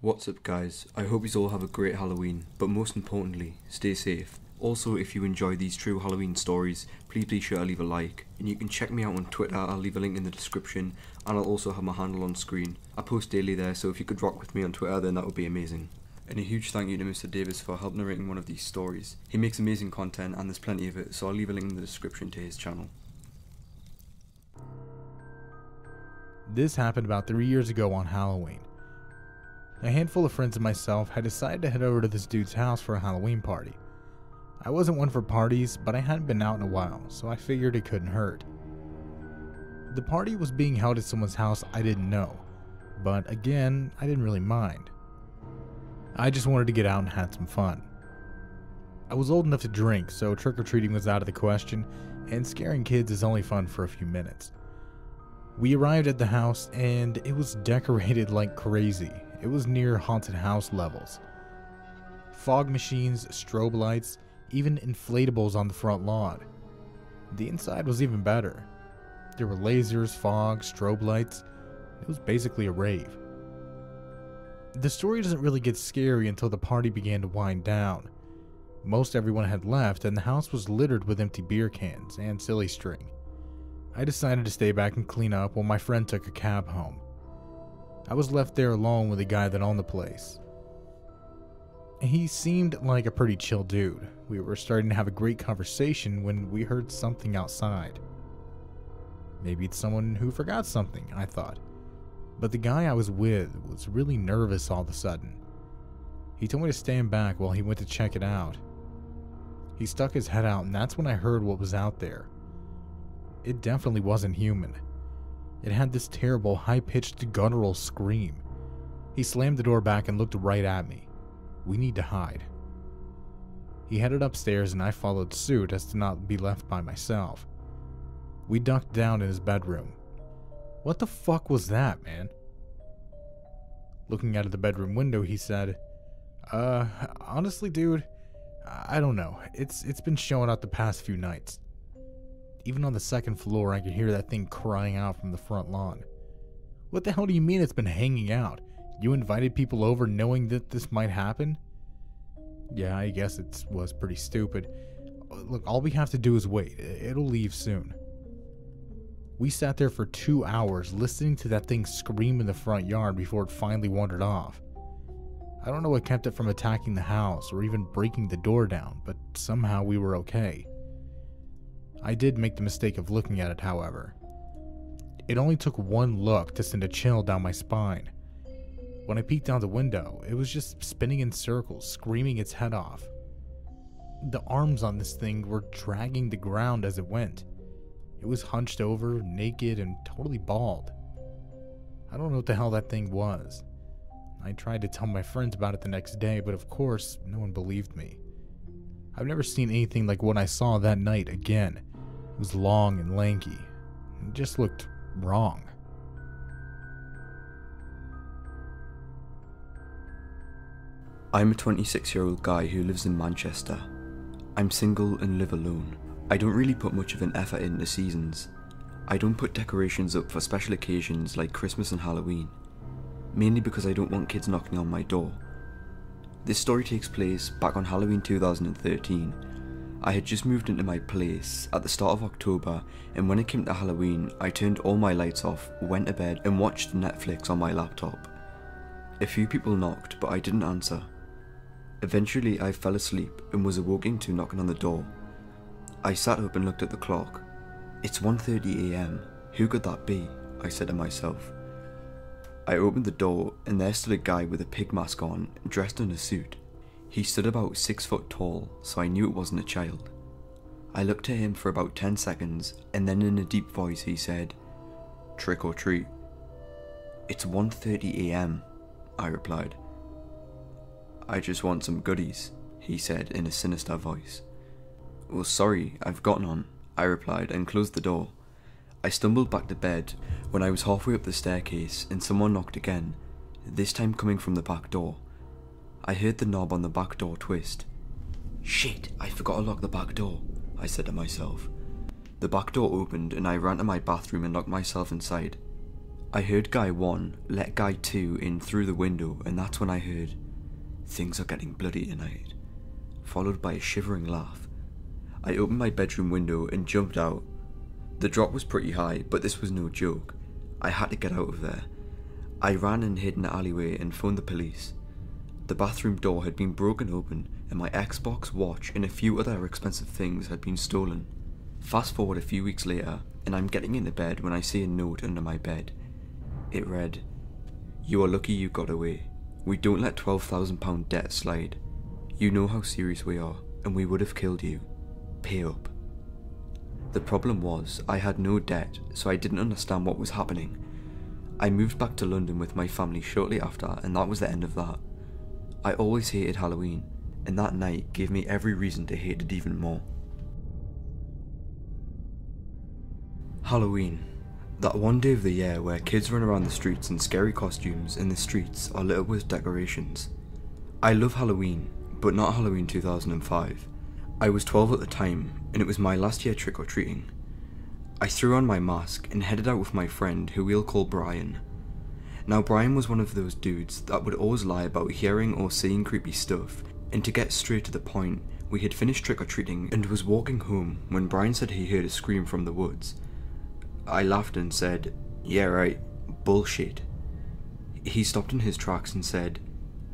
What's up guys, I hope you all have a great Halloween, but most importantly, stay safe. Also, if you enjoy these true Halloween stories, please be sure to leave a like, and you can check me out on Twitter. I'll leave a link in the description, and I'll also have my handle on screen. I post daily there, so if you could rock with me on Twitter, then that would be amazing. And a huge thank you to Mr.Davis for help narrating one of these stories. He makes amazing content and there's plenty of it, so I'll leave a link in the description to his channel. This happened about 3 years ago on Halloween. A handful of friends and myself had decided to head over to this dude's house for a Halloween party. I wasn't one for parties, but I hadn't been out in a while, so I figured it couldn't hurt. The party was being held at someone's house I didn't know, but again, I didn't really mind. I just wanted to get out and had some fun. I was old enough to drink, so trick-or-treating was out of the question, and scaring kids is only fun for a few minutes. We arrived at the house, and it was decorated like crazy. It was near haunted house levels. Fog machines, strobe lights, even inflatables on the front lawn. The inside was even better. There were lasers, fog, strobe lights. It was basically a rave. The story doesn't really get scary until the party began to wind down. Most everyone had left, and the house was littered with empty beer cans and silly string. I decided to stay back and clean up while my friend took a cab home. I was left there alone with the guy that owned the place. He seemed like a pretty chill dude. We were starting to have a great conversation when we heard something outside. Maybe it's someone who forgot something, I thought. But the guy I was with was really nervous all of a sudden. He told me to stand back while he went to check it out. He stuck his head out, and that's when I heard what was out there. It definitely wasn't human. It had this terrible, high-pitched, guttural scream. He slammed the door back and looked right at me. We need to hide. He headed upstairs and I followed suit as to not be left by myself. We ducked down in his bedroom. What the fuck was that, man? Looking out of the bedroom window, he said, honestly, dude, I don't know. It's been showing up the past few nights. Even on the second floor, I could hear that thing crying out from the front lawn. What the hell do you mean it's been hanging out? You invited people over knowing that this might happen? Yeah, I guess it was pretty stupid. Look, all we have to do is wait. It'll leave soon. We sat there for 2 hours listening to that thing scream in the front yard before it finally wandered off. I don't know what kept it from attacking the house or even breaking the door down, but somehow we were okay. I did make the mistake of looking at it, however. It only took one look to send a chill down my spine. When I peeked out the window, it was just spinning in circles, screaming its head off. The arms on this thing were dragging the ground as it went. It was hunched over, naked, and totally bald. I don't know what the hell that thing was. I tried to tell my friends about it the next day, but of course, no one believed me. I've never seen anything like what I saw that night again. It was long and lanky. It just looked wrong. I'm a 26-year-old guy who lives in Manchester. I'm single and live alone. I don't really put much of an effort into seasons. I don't put decorations up for special occasions like Christmas and Halloween, mainly because I don't want kids knocking on my door. This story takes place back on Halloween 2013. I had just moved into my place at the start of October, and when it came to Halloween, I turned all my lights off, went to bed and watched Netflix on my laptop. A few people knocked, but I didn't answer. Eventually I fell asleep and was awoken to knocking on the door. I sat up and looked at the clock. It's 1:30 AM. Who could that be? I said to myself. I opened the door and there stood a guy with a pig mask on, dressed in a suit. He stood about 6 foot tall, so I knew it wasn't a child. I looked at him for about 10 seconds and then in a deep voice he said, "Trick or treat." "It's 1:30 AM, I replied. "I just want some goodies," he said in a sinister voice. "Well, sorry, I've got none," I replied and closed the door. I stumbled back to bed when I was halfway up the staircase and someone knocked again, this time coming from the back door. I heard the knob on the back door twist. "Shit, I forgot to lock the back door," I said to myself. The back door opened and I ran to my bathroom and locked myself inside. I heard guy 1 let guy 2 in through the window, and that's when I heard, "Things are getting bloody tonight," followed by a shivering laugh. I opened my bedroom window and jumped out. The drop was pretty high, but this was no joke. I had to get out of there. I ran and hid in the alleyway and phoned the police. The bathroom door had been broken open and my Xbox watch and a few other expensive things had been stolen. Fast forward a few weeks later, and I'm getting into bed when I see a note under my bed. It read, "You are lucky you got away. We don't let £12,000 debt slide. You know how serious we are, and we would have killed you. Pay up." The problem was, I had no debt, so I didn't understand what was happening. I moved back to London with my family shortly after, and that was the end of that. I always hated Halloween, and that night gave me every reason to hate it even more. Halloween. That one day of the year where kids run around the streets in scary costumes and the streets are lit up with decorations. I love Halloween, but not Halloween 2005. I was 12 at the time, and it was my last year trick-or-treating. I threw on my mask and headed out with my friend, who we'll call Brian. Now Brian was one of those dudes that would always lie about hearing or seeing creepy stuff, and to get straight to the point, we had finished trick-or-treating and was walking home when Brian said he heard a scream from the woods. I laughed and said, "Yeah right, bullshit." He stopped in his tracks and said,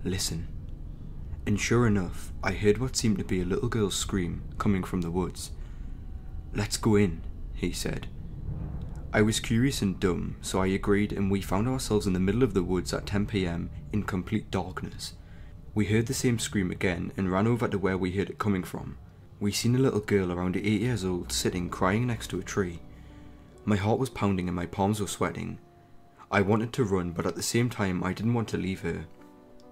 "Listen." And sure enough, I heard what seemed to be a little girl's scream coming from the woods. "Let's go in," he said. I was curious and dumb, so I agreed, and we found ourselves in the middle of the woods at 10 PM in complete darkness. We heard the same scream again and ran over to where we heard it coming from. We seen a little girl around 8 years old sitting crying next to a tree. My heart was pounding and my palms were sweating. I wanted to run, but at the same time I didn't want to leave her.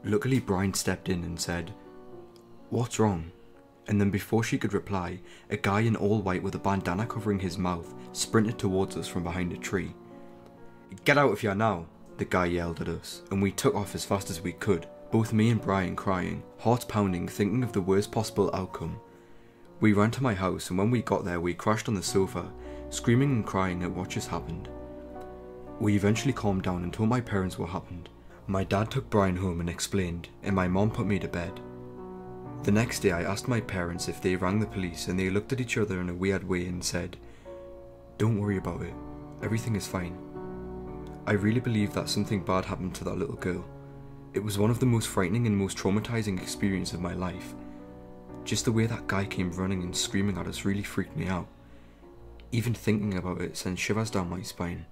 Luckily Brian stepped in and said, "What's wrong?" And then before she could reply, a guy in all white with a bandana covering his mouth sprinted towards us from behind a tree. "Get out of here now," the guy yelled at us, and we took off as fast as we could, both me and Brian crying, hearts pounding, thinking of the worst possible outcome. We ran to my house, and when we got there we crashed on the sofa, screaming and crying at what just happened. We eventually calmed down and told my parents what happened. My dad took Brian home and explained, and my mom put me to bed. The next day I asked my parents if they rang the police, and they looked at each other in a weird way and said, "Don't worry about it, everything is fine." I really believe that something bad happened to that little girl. It was one of the most frightening and most traumatizing experiences of my life. Just the way that guy came running and screaming at us really freaked me out. Even thinking about it sends shivers down my spine.